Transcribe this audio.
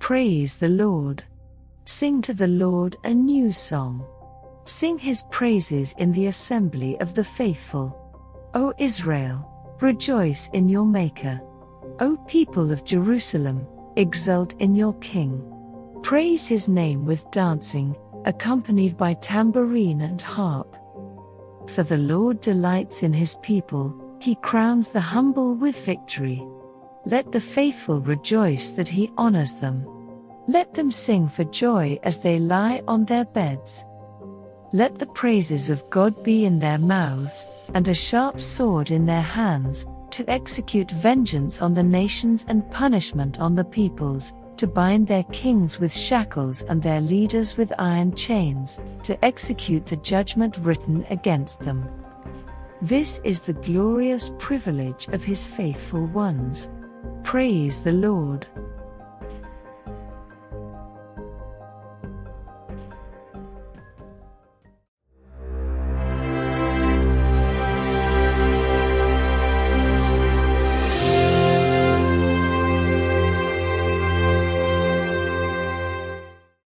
Praise the Lord. Sing to the Lord a new song. Sing his praises in the assembly of the faithful. O Israel, rejoice in your Maker. O people of Jerusalem, exult in your King. Praise his name with dancing, accompanied by tambourine and harp. For the Lord delights in his people, he crowns the humble with victory. Let the faithful rejoice that he honors them. Let them sing for joy as they lie on their beds. Let the praises of God be in their mouths, and a sharp sword in their hands, to execute vengeance on the nations and punishment on the peoples, to bind their kings with shackles and their leaders with iron chains, to execute the judgment written against them. This is the glorious privilege of his faithful ones. Praise the Lord.